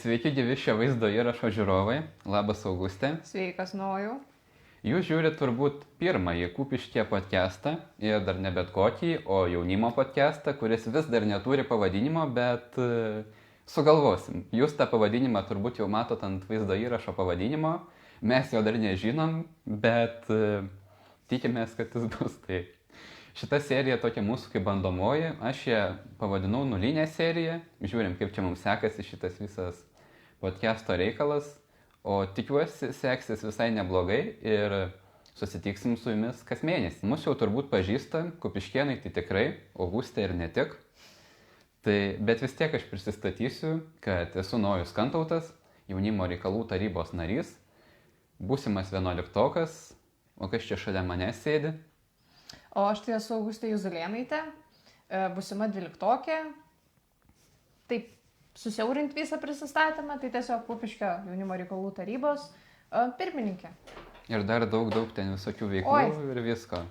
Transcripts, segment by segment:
Sveiki gyvi šio vaizdo įrašo žiūrovai. Labas Augustė. Sveikas, Nojau. Jūs žiūrite turbūt pirmąjį Kupiškyje podcastą ir dar ne bet kokį, o jaunimo podcastą, kuris vis dar neturi pavadinimo, bet sugalvosim. Jūs tą pavadinimą turbūt jau matot ant vaizdo įrašo pavadinimo. Mes jo dar nežinom, bet tikimės, kad jis bus tai. Šita serija tokia mūsų kaip bandomoji. Aš ją pavadinau nulinę seriją. Žiūrim, kaip čia mums sekasi šitas visas podcasto reikalas. O tikiuosi, seksis visai neblogai ir susitiksim su jumis kas mėnesį. Mūsų jau turbūt pažįsta, kupiškėnai tai tikrai, Augustė ir ne tik. Tai, bet vis tiek aš prisistatysiu, kad esu Nojus Kantautas, jaunimo reikalų tarybos narys, būsimas 11-okas, o kas čia šalia manęs sėdi? O aš tai esu Augustė Juzulėnaitė, būsima 12-okė. Taip, susiaurint visą prisistatymą, tai tiesiog Kupiškio jaunimo reikalų tarybos pirmininkė. Ir dar daug ten visokių veiklų ir visko.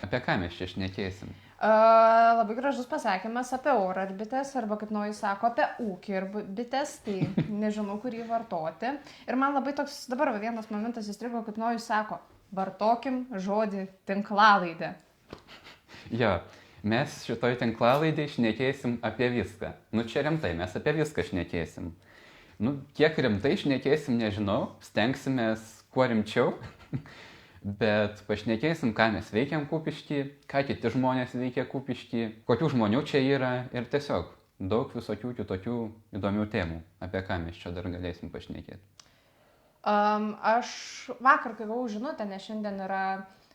Apie ką mes čia šnekėsim? Labai gražus pasakymas apie orą ir bites, arba kaip Nojus sako, apie ūkį ir bites, tai nežinau, kurį vartoti. Ir man labai toks, dabar vienas momentas įstrigo, kaip Nojus sako, vartokim žodį tinklalaidė. Jo, mes šitoj tinklalaidėj šnekėsim apie viską. Nu čia rimtai, mes apie viską šnekėsim. Nu, kiek rimtai šnekėsim, nežinau, stengsimės kuo rimčiau, bet pašnekėsim, ką mes veikiam Kupišky, ką kiti žmonės veikia Kupišky, kokių žmonių čia yra ir tiesiog daug visokių kitokių įdomių temų, apie ką mes čia dar galėsim pašnekėti. Aš vakar, kai gavau žinutę, nes šiandien yra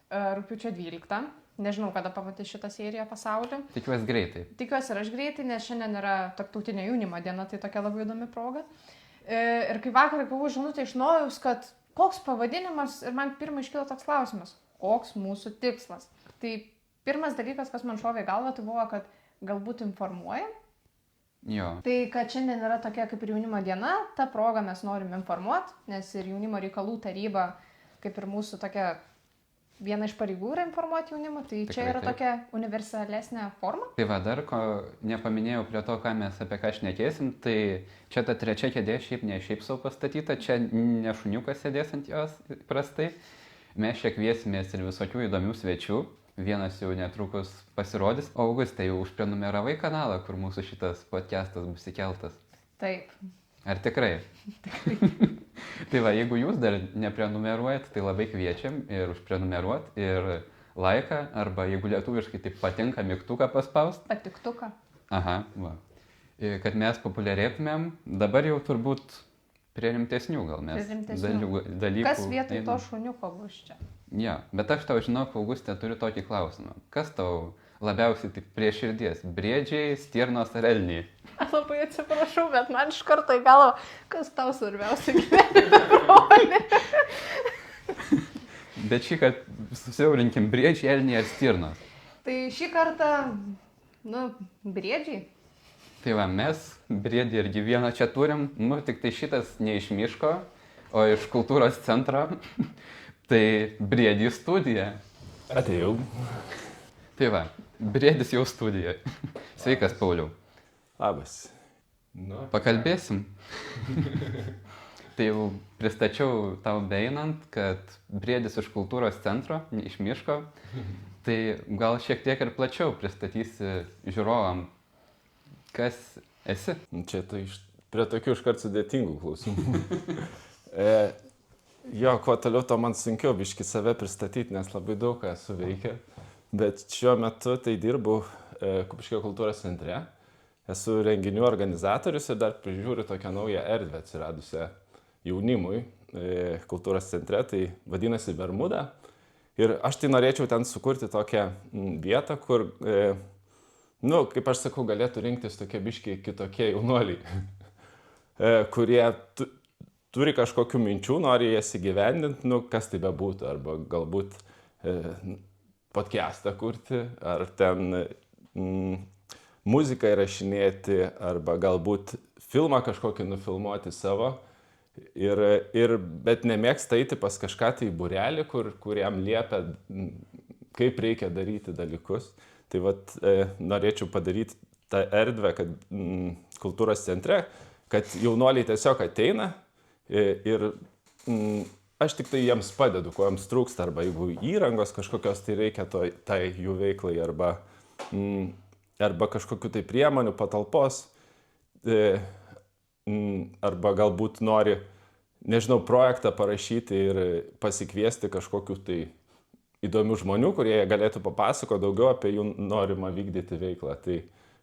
rugpjūčio 12, nežinau, kada pamatys šitą seriją pasaulį. Tikiuosi greitai. Tikiuosi ir aš greitai, nes šiandien yra tarptautinė jaunimo diena, tai tokia labai įdomi proga. Ir kai vakar gavau žinutę iš Nojaus, kad koks pavadinimas, ir man pirmai iškilo toks klausimas, koks mūsų tikslas. Tai pirmas dalykas, kas man šovė į galvą, tai buvo, kad galbūt informuojam. Jo. Tai kad šiandien yra tokia kaip ir jaunimo diena, tą progą mes norim informuoti, nes ir jaunimo reikalų taryba, kaip ir mūsų tokia viena iš pareigų yra informuoti jaunimą, tai tikrai čia yra taip. Tokia universalesnė forma. Tai va, dar ko nepaminėjau prie to, ką mes apie ką šnekėsim, tai čia ta trečia kėdė šiaip ne šiaip savo pastatyta, čia ne šuniukas sėdės ant jos prastai. Mes čia kviesimės ir visokių įdomių svečių. Vienas jau netrukus pasirodys. O Augustė, jau užprenumeravai kanalą, kur mūsų šitas podcastas bus įkeltas? Taip. Ar tikrai? Tikrai. Tai va, jeigu jūs dar neprenumeruojat, tai labai kviečiam ir užprenumeruot, ir laiką, arba jeigu lietuviškai tai patinka, mygtuką paspaust. Patiktuką. Aha, va. Kad mes populiarėtumėm, dabar jau turbūt prie rimtesnių gal mes dalykų. Kas vietoj to šuniuko bus čia? Ja, bet aš tau žinau, Augustė, turiu tokį klausimą. Kas tau labiausiai tik prie širdies? Briedžiai, stirnos ar elniai? Aš labai atsiprašau, bet man iš karto į galvą, kas tau svarbiausia gyvenime, broli. Bet šį kartą susiaurinkim, briedžiai, elniai ar stirnos? Tai šį kartą, briedžiai. Tai va, mes briedį irgi vieną čia turim, tik tai šitas ne iš miško, o iš kultūros centro. Tai briedį studija. Atėjau. Tai va, briedis jau studija. Sveikas, Pauliau. Labas. Pakalbėsim. Tai jau pristačiau tau beeinant, kad briedis iš kultūros centro, iš miško. Tai gal šiek tiek ir plačiau pristatysi žiūrovam, kas esi. Čia tai prie tokių iškart sudėtingų klausimų. Jo, kuo toliau, to man sunkiau biški save pristatyti, nes labai daug ką esu veikę. Bet šiuo metu tai dirbu Kupiškio kultūros centre. Esu renginių organizatorius ir dar prižiūriu tokią naują erdvę atsiradusią jaunimui kultūros centre. Tai vadinasi Bermuda. Ir aš tai norėčiau ten sukurti tokią vietą, kur, kaip aš sakau, galėtų rinktis tokie biški kitokie jaunuoliai, kurie turi kažkokių minčių, nori jas įgyvendinti, kas tai bebūtų, arba galbūt podcastą kurti, ar ten muziką įrašinėti, arba galbūt filmą kažkokį nufilmuoti savo, bet nemėgsta eiti pas kažką tai būrelį, kur jam liepia, kaip reikia daryti dalykus. Tai vat norėčiau padaryti tą erdvę, kad kultūros centre kad jaunuoliai tiesiog ateina ir aš tik tai jiems padedu, ko jiems trūksta, arba jeigu įrangos kažkokios tai reikia tai jų veiklai, arba kažkokiu tai priemonių, patalpos, arba galbūt nori, nežinau, projektą parašyti ir pasikviesti kažkokiu tai įdomių žmonių, kurie galėtų papasakoti daugiau apie jų norimą vykdyti veiklą. Tai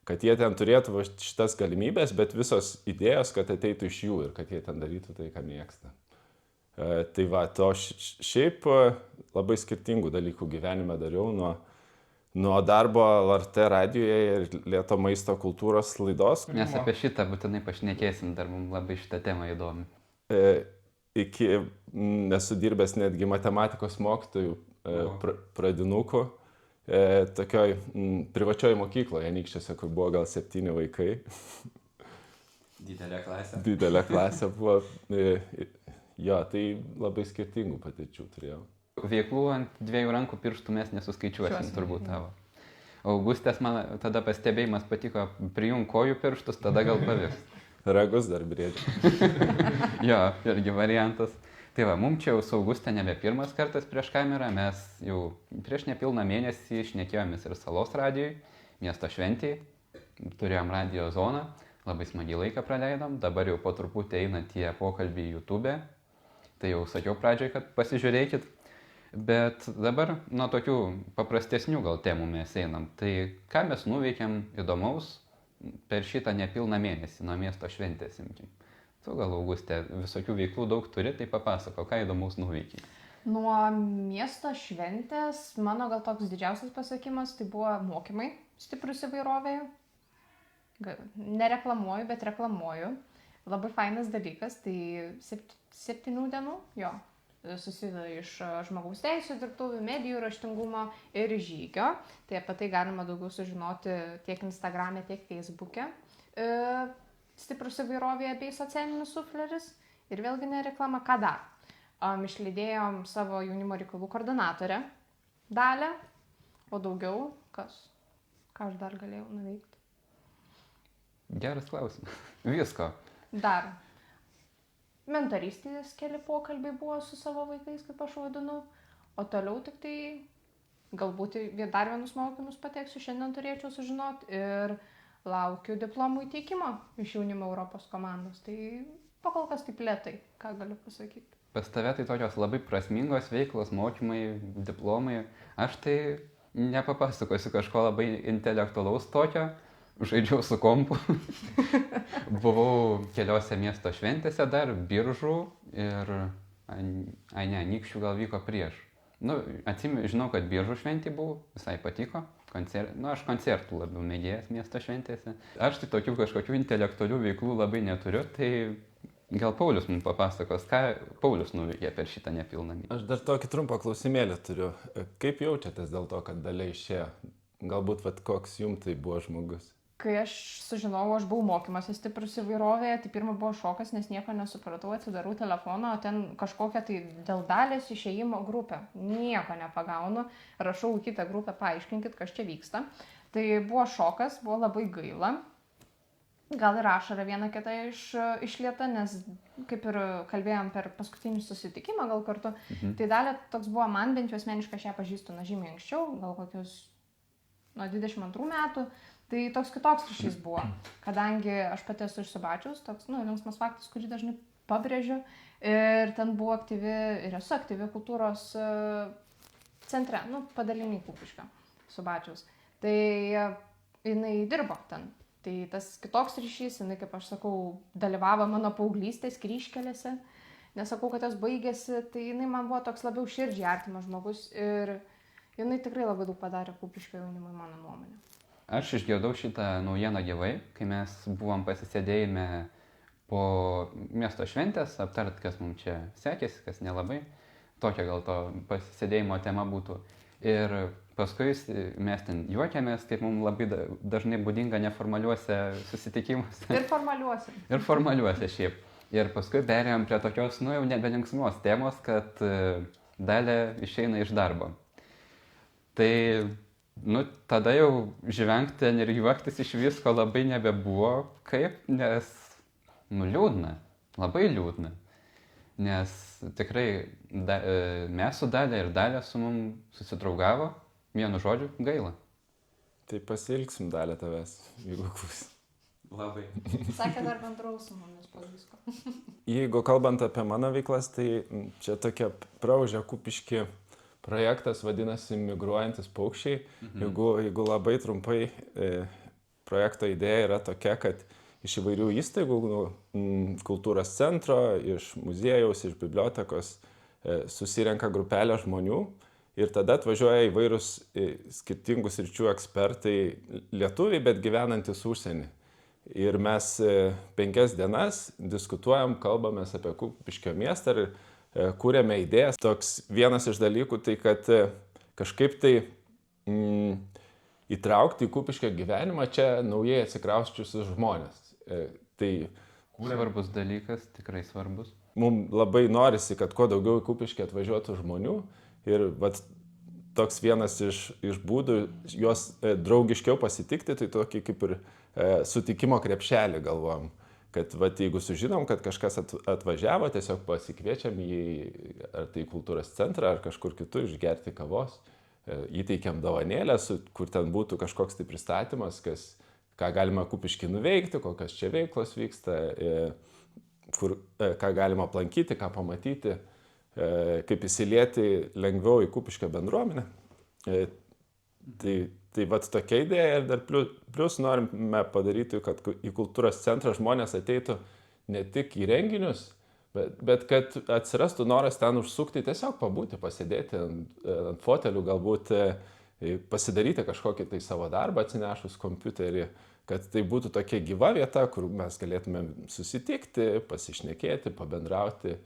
kad jie ten turėtų šitas galimybės, bet visos idėjos, kad ateitų iš jų ir kad jie ten darytų tai, ką mėgsta. Tai va, to šiaip labai skirtingų dalykų gyvenime dariau nuo darbo LRT radijoje ir Lėto maisto kultūros laidos. Mes apie šitą būtinai pašnekėsim, dar mums labai šitą temą įdomi. Iki esu dirbęs netgi matematikos mokytojų pradinukų, tokioj privačioj mokykloje Anykščiuose, kur buvo gal 7 vaikai. Didelė klasė. Didelė klasė buvo. Jo, tai labai skirtingų patirčių turėjau. Veiklų ant 2 rankų pirštų mes nesuskaičiuosim turbūt tavo. Augustės man tada pastebėjimas patiko, prijung kojų pirštus, tada gal pavyks. Ragus dar brėdžiu. Jo, irgi variantas. Tai va, mums čia jau su Auguste nebe pirmas kartas prieš kamerą, mes jau prieš nepilną mėnesį šnekėjomės ir Salos radijui, miesto šventijai, turėjom radijo zoną, labai smagiai laiką praleidom, dabar jau po truputį eina tie pokalbiai YouTube, tai jau sakiau pradžioj, kad pasižiūrėkit, bet dabar nuo tokių paprastesnių gal temų mes einam, tai ką mes nuveikėm įdomaus per šitą nepilną mėnesį nuo miesto šventės imkim. Tu gal, Augustė, visokių veiklų daug turi, tai papasako, ką įdomaus nuveikiai. Nuo miesto šventės mano gal toks didžiausias pasiekimas tai buvo mokymai stiprus įvairovėje. Nereklamuoju, bet reklamuoju. Labai fainas dalykas, tai 7 dienų, jo, susideda iš žmogaus teisų dirbtuvių, medijų raštingumo ir žygio. Tai apie tai galima daugiau sužinoti tiek Instagram'e, tiek Facebook'e. Stiprus įvairovėje bei socialinis sufleris. Ir vėlgi nereklama, ką dar. Išlydėjom savo jaunimo reikalų koordinatorę Dalę, o daugiau ką aš dar galėjau nuveikti. Geras klausimas. Visko. Dar. Mentorystės keli pokalbiai buvo su savo vaikais, kaip aš vadinu, o toliau tik tai galbūt dar vienus mokymus pateksiu, šiandien turėčiau sužinoti ir laukiu diplomų įteikimo iš jaunimo Europos komandos. Tai pakol kas taip lėtai, ką galiu pasakyti. Pas tave tai tokios labai prasmingos veiklos, mokymai, diplomai. Aš tai nepapasakosiu kažko labai intelektualaus tokio. Žaidžiau su kompu. Buvau keliose miesto šventėse dar, Biržų ir Anykščių gal vyko prieš. Žinau, kad Biržų šventė buvo, visai patiko. Aš koncertų labiau mėgėjas miesto šventėse. Aš tai tokių kažkokių intelektualių veiklų labai neturiu, tai gal Paulius mums papasakos, ką Paulius nuveikė per šitą nepilną mėnesį. Aš dar tokį trumpą klausimėlį turiu. Kaip jaučiatės dėl to, kad Dalia išėjo? Galbūt koks jums tai buvo žmogus? Kai aš sužinojau, aš buvau mokymuose stiprus įvairovėje, tai pirma buvo šokas, nes nieko nesupratau, atsidarau telefoną, o ten kažkokia tai dėl Dalės išėjimo grupė. Nieko nepagaunu, rašau į kitą grupę, paaiškinkit, kas čia vyksta. Tai buvo šokas, buvo labai gaila. Gal ir ašara viena kita išlieta, nes kaip ir kalbėjom per paskutinį susitikimą gal kartu, tai Dalė toks buvo man, bent jau asmeniškai aš ją pažįstu žymiai anksčiau, gal kokius nuo 22 metų. Tai toks kitoks ryšys buvo, kadangi aš pati esu iš Subačiaus, toks, linksmas faktas, kurį dažnai pabrėžiu. Ir ten buvo aktyvi, ir esu aktyvi kultūros centre, padalinį Kupiškio, Subačiaus. Tai jinai dirbo ten. Tai tas kitoks ryšys, jinai, kaip aš sakau, dalyvavo mano paauglystės kryžkelėse. Nesakau, kad jos baigėsi, tai jinai man buvo toks labiau širdžiai artimas žmogus. Ir jinai tikrai labai daug padarė Kupiškio jaunimui, mano nuomonė. Aš išgirdau šitą naujieną gyvai, kai mes buvom pasisėdėjime po miesto šventės, aptart, kas mums čia sekėsi, kas nelabai. Tokia gal to pasisėdėjimo tema būtų. Ir paskui mes ten juokiamės, kaip mums labai dažnai būdinga neformaliuose susitikimuose. Ir formaliuose. Ir formaliuose šiaip. Ir paskui perėjom prie tokios, jau nebelinksmos temos, kad Dalia išeina iš darbo. Tai tada jau žvengti ten ir juoktis iš visko labai nebebuvo kaip, nes Nu liūdna, labai liūdna. Nes tikrai mes su Dalia ir Dalia su mum susidraugavo, vienu žodžiu, gaila. Tai pasilgsim Dalia tavęs, jeigu klausysi. Labai. Sakė, dar bendrau su mumis po visko. Jeigu kalbant apie mano veiklas, tai čia tokia Praūžė Kupišky projektas vadinasi Migruojantis paukščiai. Jeigu labai trumpai, projekto idėja yra tokia, kad iš įvairių įstaigų, kultūros centro, iš muziejaus, iš bibliotekos susirenka grupelė žmonių ir tada atvažiuoja įvairūs skirtingų sričių ekspertai, lietuviai, bet gyvenantis užsienį. Ir mes 5 dienas diskutuojam, kalbamės apie Kupiškio miestą ir kūrėme idėjas. Toks vienas iš dalykų tai, kad kažkaip tai įtraukti į Kupiškio gyvenimą čia naujai atsikrausčiusius žmonės. Tai svarbus dalykas, tikrai svarbus. Mums labai norisi, kad kuo daugiau į Kupiškį atvažiuotų žmonių ir vat, toks vienas iš būdų juos draugiškiau pasitikti, tai tokį kaip ir sutikimo krepšelį galvojam. Kad vat, jeigu sužinom, kad kažkas atvažiavo, tiesiog pasikviečiam jį ar tai kultūros centrą, ar kažkur kitur išgerti kavos, įteikiam dovanėlę, kur ten būtų kažkoks tai pristatymas, ką galima Kupišky nuveikti, kokios čia veiklos vyksta, ką galima aplankyti, ką pamatyti, kaip įsilieti lengviau į Kupiškio bendruomenę. Tai vat tokia idėja ir dar plius norime padaryti, kad į kultūros centrą žmonės ateitų ne tik į renginius, bet kad atsirastų noras ten užsukti, tiesiog pabūti, pasėdėti ant fotelių, galbūt pasidaryti kažkokį tai savo darbą atsinešus kompiuterį, kad tai būtų tokia gyva vieta, kur mes galėtumėm susitikti, pasišnekėti, pabendrauti,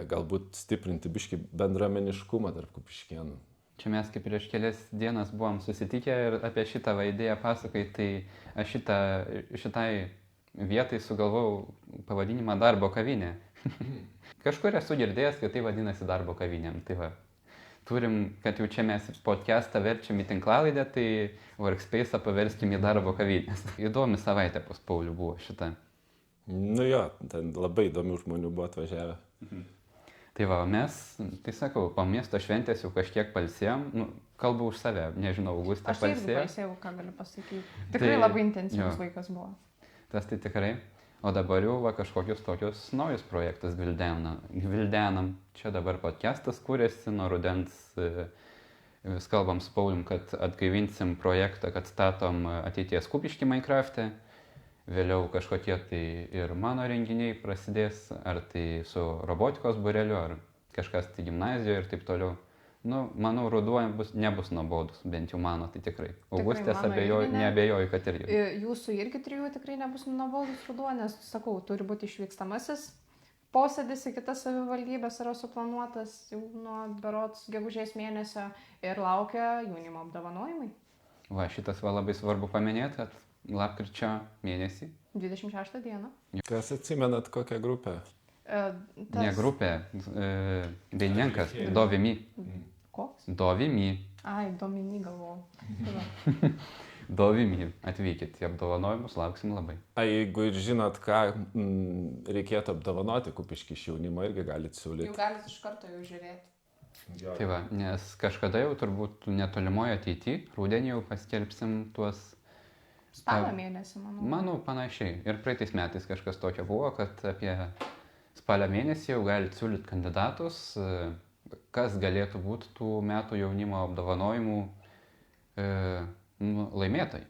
galbūt stiprinti biškį bendruomeniškumą tarp kupiškėnų. Čia mes kaip prieš kelias dienas buvom susitikę ir apie šitą idėją pasakai, tai aš šitai vietai sugalvojau pavadinimą darbo kavinė. Kažkur esu girdėjęs, kad tai vadinasi darbo kavinėm. Tai va, turim, kad jau čia mes podcastą verčiam į tinklalaidę, tai Workspace'ą paverskim į darbo kavinės. Įdomi savaitė pas Paulių buvo šita. Nu jo, ten labai įdomių žmonių buvo atvažiavę. Tai va, mes, tai sakau, po miesto šventės jau kažkiek palsėjom, kalbu už save, nežinau, Augustė palsėjo. Aš irgi palsėjau, ką galiu pasakyti. Tikrai labai intensyvus laikas buvo. Tas tai tikrai. O dabar jau va, kažkokius tokius naujus projektus gvildenam. Čia dabar podcastas kūrėsi, nuo rudens vis kalbam su Paulium, kad atgaivinsim projektą, kad statom ateities Kupiškį Minecraft'e. Vėliau kažkokie tai ir mano renginiai prasidės, ar tai su robotikos būreliu, ar kažkas tai gimnazijoje ir taip toliau. Manau, ruduo nebus nuobodus, bent jau mano, tai tikrai. Augustės neabejoju, kad irgi. Jūsų irgi 3 tikrai nebus nuobodus ruduo, nes, sakau, turi būti išvykstamasis posėdis į kitas savivaldybės yra suplanuotas jau nuo berods gegužės mėnesio ir laukia jaunimo apdovanojimai. Va, šitas va labai svarbu paminėti, kad lapkričio mėnesį. 26 dieną. Kas atsimenat kokią grupę? Ne grupė, dainininkas, Dovimi. Koks? Dovimi. Ai, Domini galvojau. Dovimi, atvykit į apdovanojimus, lauksim labai. Jeigu ir žinot, ką reikėtų apdovanoti Kupiškį iš jaunimo, irgi galite siūlyti. Jau galite iš karto jau žiūrėti. Tai va, nes kažkada jau turbūt netolimoje ateityje, rudenį jau paskelbsim tuos. Spalio mėnesį, manau. Manau, panašiai. Ir praeitais metais kažkas tokio buvo, kad apie spalio mėnesį jau galite siūlyti kandidatus, kas galėtų būti tų metų jaunimo apdovanojimų laimėtojai.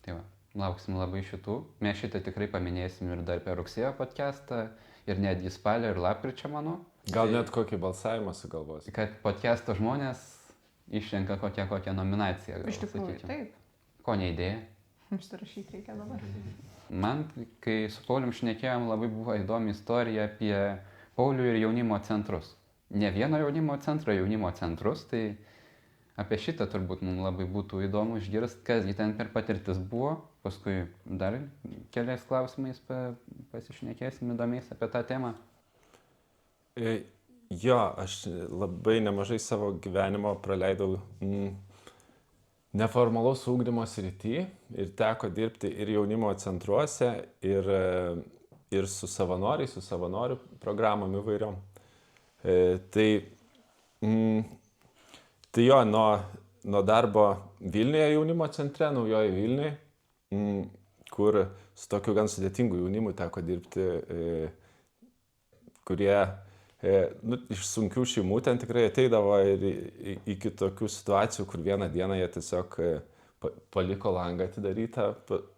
Tai va, lauksim labai šitų. Mes šitą tikrai paminėsim ir dar per rugsėjo podcastą, ir netgi spalio ir lapkričio, manau. Gal net kokį balsavimą sugalvos. Kad podcasto žmonės išrenka kokią nominaciją. Iš tikrųjų, taip. Ko neidėja? Užsirašyti reikia dabar. Man, kai su Paulium šnekėjom, labai buvo įdomi istorija apie Paulių ir jaunimo centrus. Ne vieno jaunimo centro, jaunimo centrus, tai apie šitą turbūt mums labai būtų įdomu išgirsti, kasgi ten per patirtis buvo. Paskui dar keliais klausimais pasišnekėsim įdomiais apie tą temą. Jo, aš labai nemažai savo gyvenimo praleidau neformalaus ugdymo srity ir teko dirbti ir jaunimo centruose, ir ir su savanoriais, su savanorių programom įvairiom. Tai jo, nuo darbo Vilniuje jaunimo centre, Naujoji Vilniuje, kur su tokiu gan sudėtingu jaunimu teko dirbti, kurie iš sunkių šeimų ten tikrai ateidavo ir iki tokių situacijų, kur vieną dieną jie tiesiog paliko langą atidarytą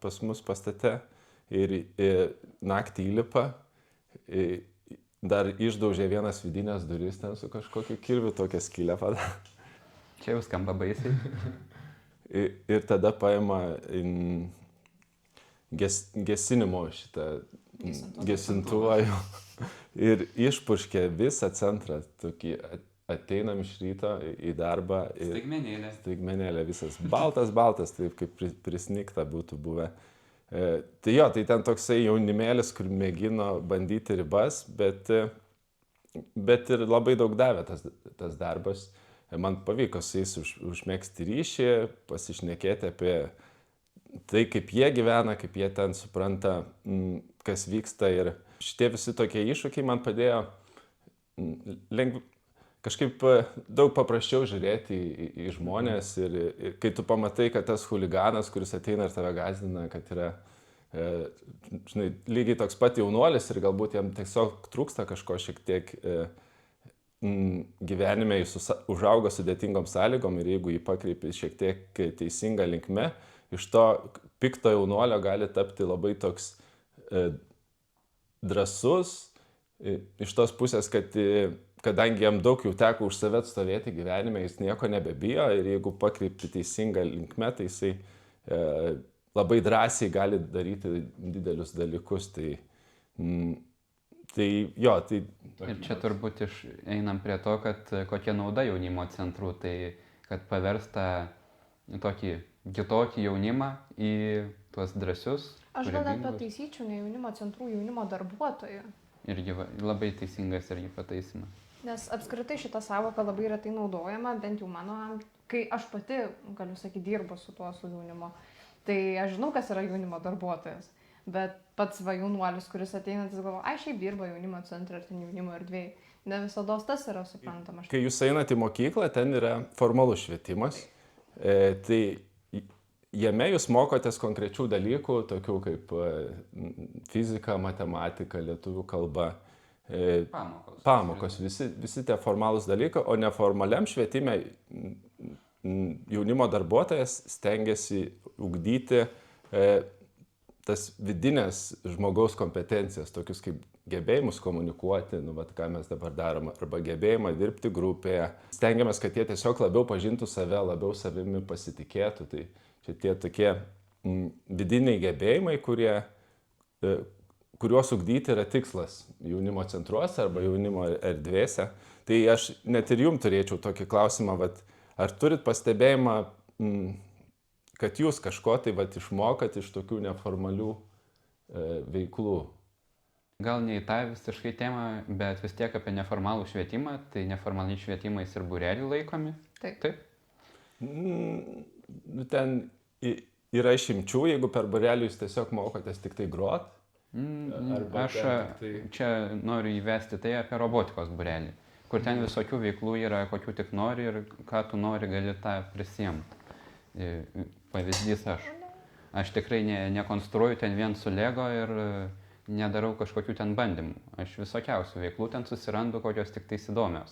pas mus pastate ir naktį įlipa, dar išdaužė vienas vidinės duris ten su kažkokiu kirviu, tokią skylę padarė. Čia jau skamba baisiai. Ir tada paima gesinimo šitą gesintuvą ir išpurškė visą centrą. Tokį ateinam iš ryto į darbą. Staigmenėlė visas. Baltas, taip kaip prisnigta būtų buvę. Tai jo, tai ten toksai jaunimėlis, kur mėgino bandyti ribas, bet ir labai daug davė tas darbas. Man pavyko su jais užmėgsti ryšį, pasišnekėti apie tai, kaip jie gyvena, kaip jie ten supranta, kas vyksta. Ir šitie visi tokie iššūkiai man padėjo kažkaip daug paprasčiau žiūrėti į žmonės. Ir kai tu pamatai, kad tas huliganas, kuris ateina ir tave gąsdina, kad yra lygiai toks pat jaunuolis ir galbūt jam tiesiog trūksta kažko šiek tiek gyvenime, jis užaugo sudėtingom sąlygom ir jeigu jį pakreipi šiek tiek teisinga linkme, iš to pikto jaunuolio gali tapti labai toks drąsus, iš tos pusės, kadangi jam daug jau teko už save atstovėti gyvenime, jis nieko nebebijo ir jeigu pakreipti teisingą linkme, tai jisai labai drąsiai gali daryti didelius dalykus. Tai jo, tai... Ir čia turbūt einam prie to, kad kokia nauda jaunimo centrų, tai kad paversta tokį kitokį jaunimą į tuos drąsius. Aš gal net pataisyčiau ne jaunimo centrų, jaunimo darbuotojų. Irgi labai teisingas irgi pataisimas. Nes apskritai šita savoka labai retai naudojama, bent jau mano, kai aš pati, galiu sakyti, dirbu su jaunimu, tai aš žinau, kas yra jaunimo darbuotojas. Bet pats jaunuolis, kuris ateina, jis galvoja, šiaip dirba jaunimo centre ar ten jaunimo erdvėje. Ne visada tas yra suprantama. Kai jūs einate į mokyklą, ten yra formalus švietimas. Tai jame jūs mokotės konkrečių dalykų, tokių kaip fizika, matematika, lietuvių kalba. Pamokos, visi tie formalūs dalykai, o neformaliam švietime jaunimo darbuotojas stengiasi ugdyti tas vidinės žmogaus kompetencijas, tokius kaip gebėjimus komunikuoti, ką mes dabar darom, arba gebėjimą dirbti grupėje. Stengiamės, kad jie tiesiog labiau pažintų save, labiau savimi pasitikėtų. Tai čia tie tokie vidiniai gebėjimai, kuriuos ugdyti yra tikslas jaunimo centruose arba jaunimo erdvėse. Tai aš net ir jums turėčiau tokį klausimą, ar turit pastebėjimą, kad jūs kažko tai išmokat iš tokių neformalių veiklų? Gal ne į tą visiškai temą, bet vis tiek apie neformalų švietimą, tai neformaliai švietimais ir būreliai laikomi. Taip. Ten yra išimčių, jeigu per būrelį jūs tiesiog mokotės tik tai grot. Aš čia noriu įvesti tai apie robotikos būrelį, kur ten visokių veiklų yra, kokių tik nori ir ką tu nori, gali tą prisiimti. Pavyzdys aš tikrai nekonstruoju ten vien su Lego ir nedarau kažkokių ten bandymų. Aš visokiausių veiklų ten susirandu, kokios tik tais įdomios.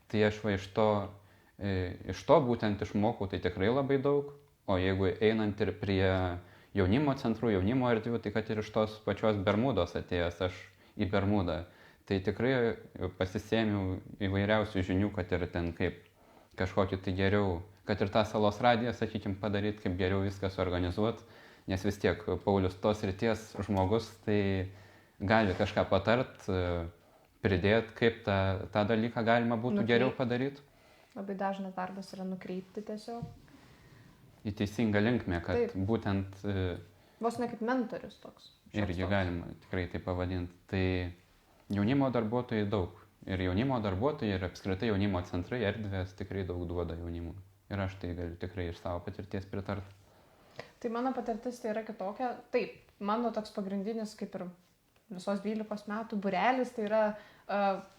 Tai aš iš to būtent išmokau tai tikrai labai daug, o jeigu einant ir prie jaunimo centrų, jaunimo erdvių, tai kad ir iš tos pačios Bermudos atėjęs aš į Bermudą, tai tikrai pasisėmiau įvairiausių žinių, kad ir ten kaip kažkokį tai geriau, kad ir tą salos radiją, sakykime, padaryti, kaip geriau viską suorganizuoti, nes vis tiek Paulius tos ryties žmogus, tai gali kažką patart, pridėti, kaip tą dalyką galima būtų geriau padaryti. Labai dažnas darbas yra nukreipti tiesiog. Į teisingą linkmę, kad taip. Būtent... Vos ne kaip mentorius toks. Irgi galima tikrai tai pavadinti. Tai jaunimo darbuotojai daug. Ir jaunimo darbuotojai, ir apskritai jaunimo centrai, erdvės tikrai daug duoda jaunimui. Ir aš tai galiu tikrai iš savo patirties pritarti. Tai mano patirtis tai yra kitokia. Taip, mano toks pagrindinis kaip ir visos 12 metų būrelis, tai yra,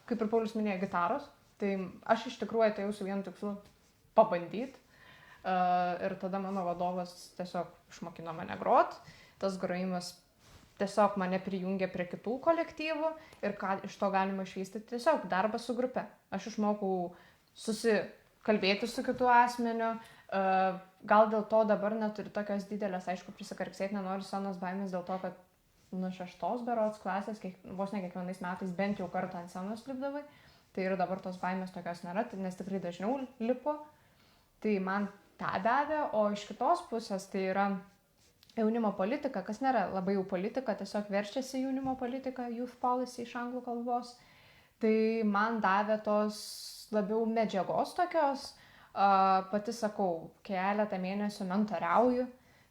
kaip ir Paulius minėjo, gitaros. Tai aš iš tikrųjų atėjau su vienu tikslu pabandyti. Ir tada mano vadovas tiesiog išmokino mane grot. Tas grojimas tiesiog mane prijungė prie kitų kolektyvų ir ką iš to galima išvystyti, tiesiog darbą su grupe. Aš išmokau susikalbėti su kitu asmeniu. Gal dėl to dabar neturiu tokios didelės, aišku, prisikarksėti nenoriu scenos baimės dėl to, kad nuo 6 berods klasės, vos ne kiekvienais metais bent jau kartą ant scenos lipdavai. Tai ir dabar tos baimės tokios nėra, nes tikrai dažniau lipu. Tai man tą davė, o iš kitos pusės tai yra jaunimo politika, kas nėra labai jau politika, tiesiog verčiasi jaunimo politika, youth policy iš anglų kalbos. Tai man davė tos labiau medžiagos tokios. Pati sakau, keletą mėnesių mentoriauju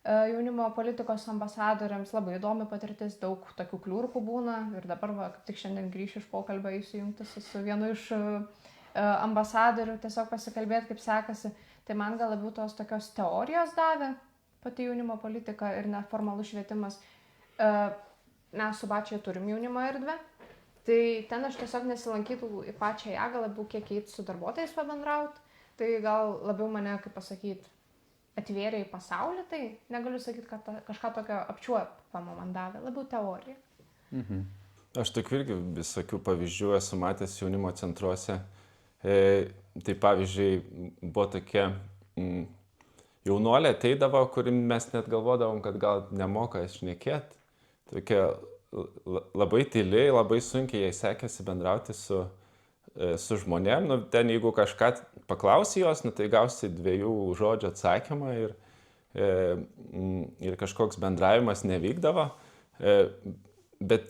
jaunimo politikos ambasadoriams, labai įdomi patirtis, daug tokių kliurkų būna ir dabar kaip tik šiandien grįšiu iš pokalbio įsijungti su vienu iš ambasadorių, tiesiog pasikalbėti, kaip sekasi. Tai man gal labiau tos tokios teorijos davė pati jaunimo politika ir neformalus švietimas. Mes su Bačioje turim jaunimo erdvę, tai ten aš tiesiog nesilankytų į pačią ją, gal labiau kiek eiti su darbuotojais pabendrauti. Tai gal labiau mane, kaip pasakyti, atvėrė į pasaulį, tai negaliu sakyti, kad kažką tokio apčiuopamo man davė, labiau teorija. Aš tokių irgi visokių pavyzdžių esu matęs jaunimo centruose. Tai pavyzdžiui, buvo tokia jaunuolė ateidavo, kuri mes net galvodavom, kad gal nemoka šnekėti. Tokia labai tyliai, labai sunkiai jai sekėsi bendrauti su žmonėm. Ten jeigu kažką paklausi jos, tai gausi 2 žodžių atsakymą ir kažkoks bendravimas nevykdavo. Bet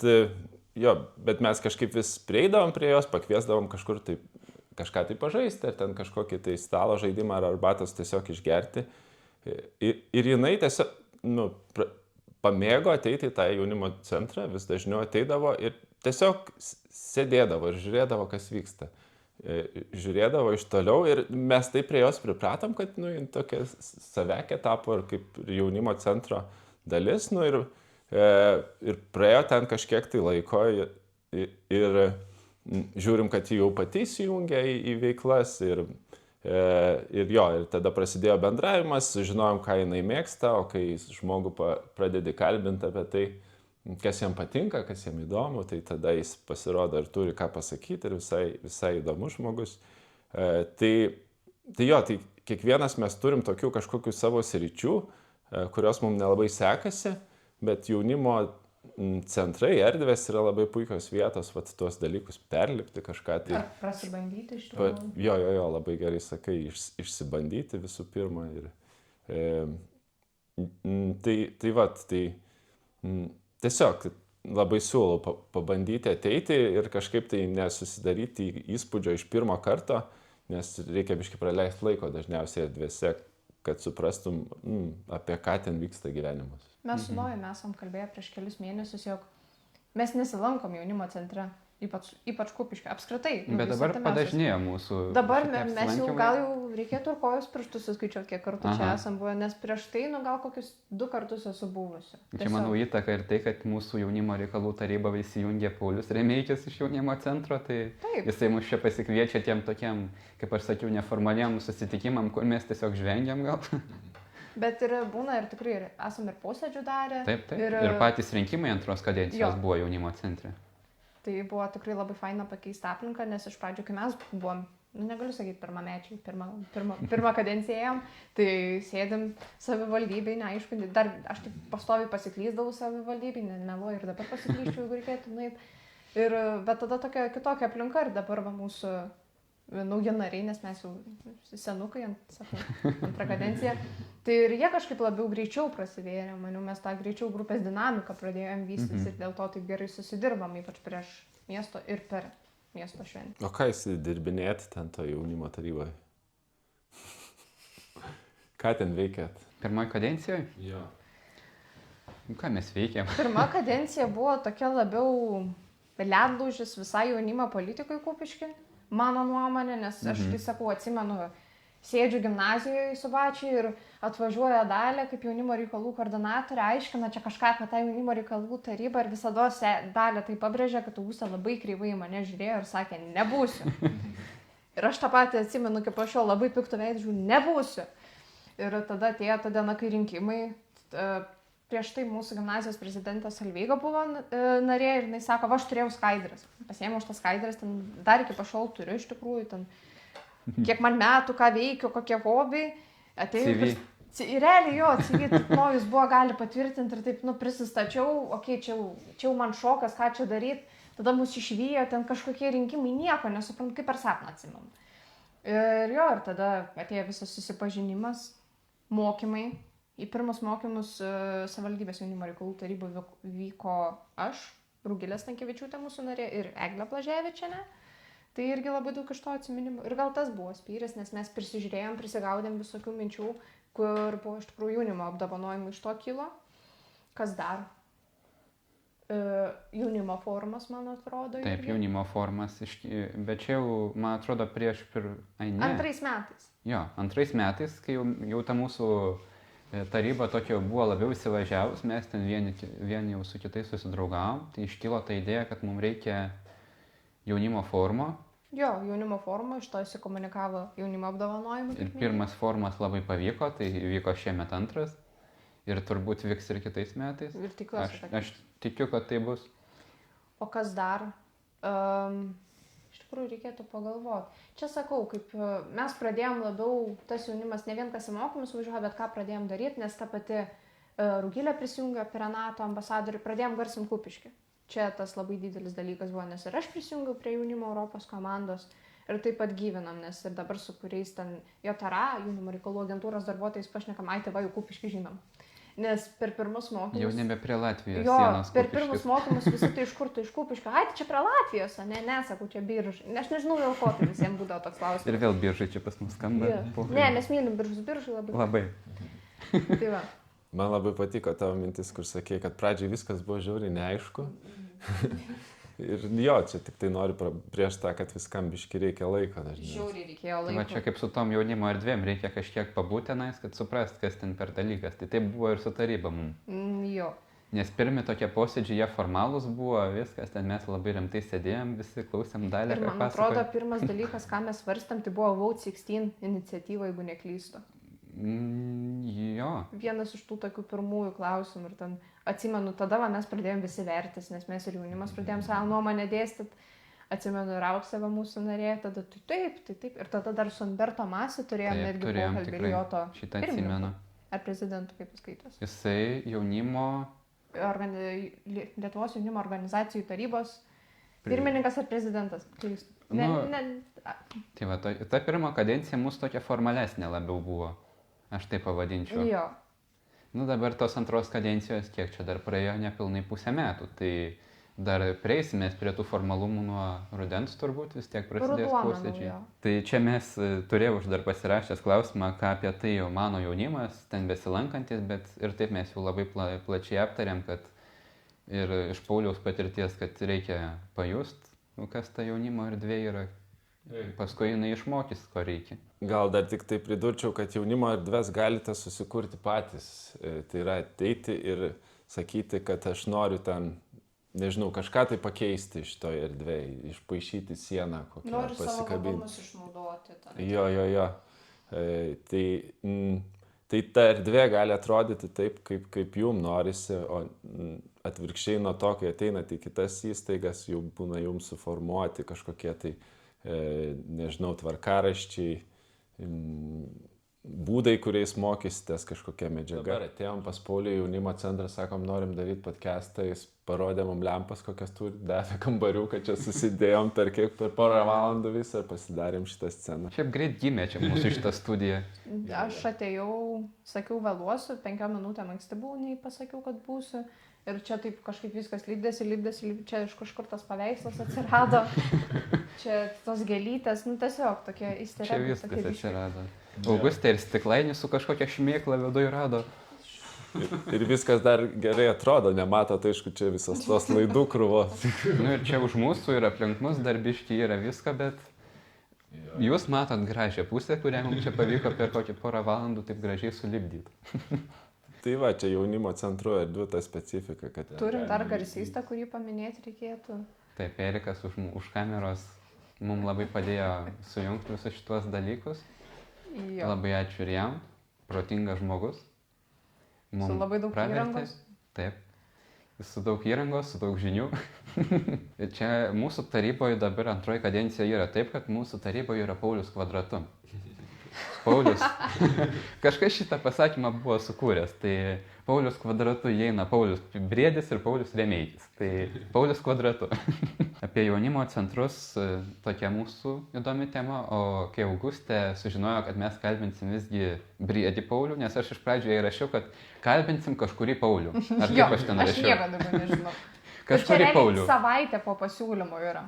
mes kažkaip vis prieidavom prie jos, pakviesdavom kažką tai pažaisti, ar ten kažkokį tai stalo žaidimą ar arbatos tiesiog išgerti. Ir jinai tiesiog pamėgo ateiti į tą jaunimo centrą, vis dažniau ateidavo ir tiesiog sėdėdavo ir žiūrėdavo, kas vyksta. Žiūrėdavo iš toliau ir mes taip prie jos pripratom, kad tokia savekė tapo ir kaip jaunimo centro dalis. Ir praėjo ten kažkiek tai laiko ir žiūrim, kad ji jau pati įsijungia į veiklas ir tada prasidėjo bendravimas, žinojom, ką jinai mėgsta, o kai žmogų pradedi kalbinti apie tai, kas jam patinka, kas jam įdomu, tai tada jis pasirodo ir turi ką pasakyti ir visai įdomus žmogus. Tai kiekvienas mes turim tokių kažkokių savo sričių, kurios mums nelabai sekasi, bet jaunimo centrai, erdvės yra labai puikios vietos, tuos dalykus perlipti kažką. Tai, ar prasibandyti iš tikrųjų? Jo, labai gerai sakai, išsibandyti visų pirma. Tiesiog labai siūlau pabandyti ateiti ir kažkaip tai nesusidaryti įspūdžio iš pirmo karto, nes reikia biškį praleisti laiko dažniausiai erdvėse, kad suprastum, apie ką ten vyksta gyvenimas. Mes su Nojumi esam kalbėję prieš kelius mėnesius, jog mes nesilankom jaunimo centre, ypač Kupiškio, apskritai. Bet dabar padažnėjo mūsų. Dabar mes jau gal reikėtų ir kojos pirštus suskaičiuoti, kiek kartų čia esam buvę, nes prieš tai gal kokius 2 kartus esu buvusi. Čia manau įtaka ir tai, kad mūsų jaunimo reikalų taryba įsijungė Paulius Remeikis iš jaunimo centro, tai jisai mus čia pasikviečia tiem tokiam, kaip aš sakiau, neformaliem susitikimam, kur mes tiesiog žvengiam gal. Bet ir būna ir tikrai esam ir posėdžių darę. Taip. Ir patys rinkimai antros kadencijos buvo jaunimo centre. Tai buvo tikrai labai faina pakeisti aplinką, nes iš pradžių, kai mes buvom, negaliu sakyti pirmamečiai, pirmą kadenciją ėjom, tai sėdim savivaldybėj, neaišku, dar aš taip pastoviai pasiklysdavau savivaldybėj, nemeluoju ir dabar pasiklyščiau, jeigu reikėtų nueiti. Bet tada tokia kitokia aplinka ir dabar mūsų nauji nariai, nes mes jau senukai, antrą kadenciją. Tai ir jie kažkaip labiau greičiau prasivėrė, maniau, mes tą greičiau grupės dinamiką pradėjom vystytis ir dėl to taip gerai susidirbam, ypač prieš miesto ir per miesto šventę. O ką jūs dirbinėjate ten to jaunimo taryboje? Ką ten veikėt? Pirmoji kadencijoje? Jo. Ką mes veikėm? Pirma kadencija buvo tokia labiau ledlaužis visai jaunimo politikui Kupišky. Mano nuomonė, nes aš tai sakau, atsimenu, sėdžiu gimnazijoje su bačiu ir atvažiuoja Dalė kaip jaunimo reikalų koordinatorė, aiškina čia kažką apie tą jaunimo reikalų tarybą ir visada Dalė tai pabrėžia, kad Augustė labai kreivai į mane žiūrėjo ir sakė, nebūsiu. Ir aš tą patį atsimenu, kaip aš jo labai piktų veidžių, nebūsiu. Ir tada atėjo ta diena, kai rinkimai, prieš tai mūsų gimnazijos prezidentė Solveiga buvo narė ir jinai sako, va, aš turėjau skaidrės. Pasiėmiau už tas skaidrės, ten dar iki pašol turiu iš tikrųjų, ten kiek man metų, ką veikiu, kokie hobiai. Atėjau, realiai jo, CV nojus buvo, gali patvirtinti ir taip, prisistačiau, okei, čia man šokas, ką čia daryti. Tada mus išvijo, ten kažkokie rinkimai, nieko nesuprantu, kaip per sapną atsimenu. Ir jo, ir tada atėjo visas susipažinimas, mokymai. Į pirmus mokymus savivaldybės jaunimo reikalų taryboje vyko aš, Rugilė Stankevičiūtė mūsų narė ir Eglė Blaževičienė. Tai irgi labai daug iš to atsiminimų. Ir gal tas buvo spyris, nes mes prisižiūrėjom, prisigaudėm visokių minčių, kur buvo iš tikrųjų jaunimo apdovanojimų iš to kilo. Kas dar? Jaunimo forumas, man atrodo. Taip, irgi. jaunimo forumas, bet čia jau, man atrodo, prieš Antrais metais. Jo, antrais metais, kai jau ta mūsų taryba tokia buvo labiau įsivažiavus, mes ten vieni jau su kitais susidraugavom, tai iškilo ta idėja, kad mums reikia jaunimo forumo. Jo, jaunimo forumo, iš to įsikomunikavo jaunimo apdovanojimų. Ir pirmas forumas labai pavyko, tai vyko šiemet antras ir turbūt vyks ir kitais metais. Ir tikiuosi. Aš tikiu, kad tai bus. O kas dar? Iš tikrųjų reikėtų pagalvoti. Čia sakau, kaip mes pradėjom labiau, tas jaunimas ne vien kas į mokymus važiuoja, bet ką pradėjom daryti, nes ta pati Rugilė prisijungė prie NATO ambasadorių, pradėjom garsinti Kupiškį. Čia tas labai didelis dalykas buvo, nes ir aš prisijungiau prie jaunimo Europos komandos ir taip pat gyvenam, nes ir dabar su kuriais ten JTRA, jaunimo reikalų agentūros darbuotojais pašnekam, ai tėvai, jau Kupiškį žinom. Nes per pirmus mokymus... Jau nebe prie Latvijos jo, sienos. Per pirmus mokymus visi tai iš kur, tai iš Kupiškio. Ai, tai čia prie Latvijos, nesakau, čia Biržai. Aš nežinau, dėl ko tai visiems būdavo toks klausimas. Ir vėl Biržai čia pas mus skamba. Yeah. Ne, mes mylim Biržai labai. Labai. Tai va. Man labai patiko tavo mintis, kur sakė, kad pradžiai viskas buvo žiauriai neaišku. Ir jo, čia tik tai noriu prieš tą, kad viskam biški reikia laiko. Žiauriai reikėjo laiko. Va čia kaip su tom jaunimo erdvėm, reikia kažkiek pabūtenais, kad suprast, kas ten per dalykas. Tai taip buvo ir su taryba mums. Jo. Nes pirmi tokie posėdžiai, jie formalūs buvo, viskas, ten mes labai rimtai sėdėjom, visi klausėm Dalę. Ir man atrodo, pirmas dalykas, ką mes svarstėm, tai buvo Vote 16 iniciatyva, jeigu neklystu. Jo. Vienas iš tų tokių pirmųjų klausimų ir ten atsimenu, tada mes pradėjom visi vertis, nes mes ir jaunimas pradėjom savo nuomonę dėstyti. Atsimenu, ir Aukseva mūsų narė, tada taip. Ir tada dar su Umberto Masi turėjom netgi pokalbį ir jo to pirmininko. Ar prezidentų, kaip skaitos. Jisai jaunimo... Lietuvos jaunimo organizacijų tarybos pirmininkas ar prezidentas. Tai va, ta pirma kadencija mūsų tokia formalesnė labiau buvo. Aš tai pavadinčiau. Jo. Dabar tos antros kadencijos, kiek čia dar praėjo, nepilnai pusę metų. Tai dar prieisime prie tų formalumų nuo rudens turbūt, vis tiek prasidės posėdžiai. Tai čia mes turėjau dar pasirašęs klausimą, ką apie tai jau mano jaunimas, ten besilankantis, bet ir taip mes jau labai plačiai aptarėm, kad ir iš Pauliaus patirties, kad reikia pajust, kas ta jaunimo erdvė yra. Paskui jinai išmokys, ko reikia. Gal dar tik tai pridurčiau, kad jaunimo erdves galite susikurti patys. Tai yra ateiti ir sakyti, kad aš noriu ten, nežinau, kažką tai pakeisti šitoje erdvėje, išpaišyti sieną kokią, noriu pasikabinti. Noriu savo gabumus išnaudoti. Jo. Tai ta erdvė gali atrodyti taip, kaip jums norisi, o atvirkščiai nuo to, kai ateinate į kitas įstaigas, jau būna jums suformuoti kažkokie tai nežinau, tvarkaraščiai, būdai, kuriais mokysitės kažkokia medžiaga. Dabar atėjom pas Paulių jaunimo centrą, sakom, norim daryti podcastą, jis parodė mums lempas, kokias turi, davė kambarių, kad čia susidėjom per porą valandų visą ir pasidarėm šitą sceną. Šiaip greit gimė čia mūsų šitą studiją. Aš atėjau, sakiau, vėluosiu, 5 minutėm anksti buvau, nei pasakiau, kad būsiu. Ir čia taip kažkaip viskas lipdėsi, čia iš kažkur tas paveikslas atsirado, čia tos gėlytės, tiesiog tokie įsterėti. Čia viskas atsirado. Augustė ir stiklainis su kažkokia šmėkla viduje rado. Ir viskas dar gerai atrodo, nematot, aišku, čia visos tos laidų krūvos. Ir čia už mūsų ir aplink mus dar biški yra visko, bet Jūs matot gražią pusę, kurią mums čia pavyko per kokį porą valandų taip gražiai sulipdyti. Tai va, čia jaunimo centro erdvių ta specifika, kad... Turim dar garsystą, kurį paminėti reikėtų. Taip, Erikas už kameros mums labai padėjo sujungti visus šituos dalykus. Jo. Labai ačiū ir jam, protingas žmogus. Su labai daug įrangos. Taip, su daug įrangos, su daug žinių. Ir čia mūsų taryboje dabar antroji kadencija yra taip, kad mūsų taryboje yra Paulius kvadratu. Paulius, kažkas šitą pasakymą buvo sukūręs, tai Paulius kvadratu įeina Paulius Briedis ir Paulius Remeikis, tai Paulius kvadratu. Apie jaunimo centrus tokia mūsų įdomi tema, o kai Augustė sužinojo, kad mes kalbinsim visgi Briedį Paulių, nes aš iš pradžio įrašiau, kad kalbinsim kažkurį Paulių. Ar kaip aš ten rašiau? Aš nieko daugiau nežinau. Kažkurį Paulių. Savaitę po pasiūlymo yra.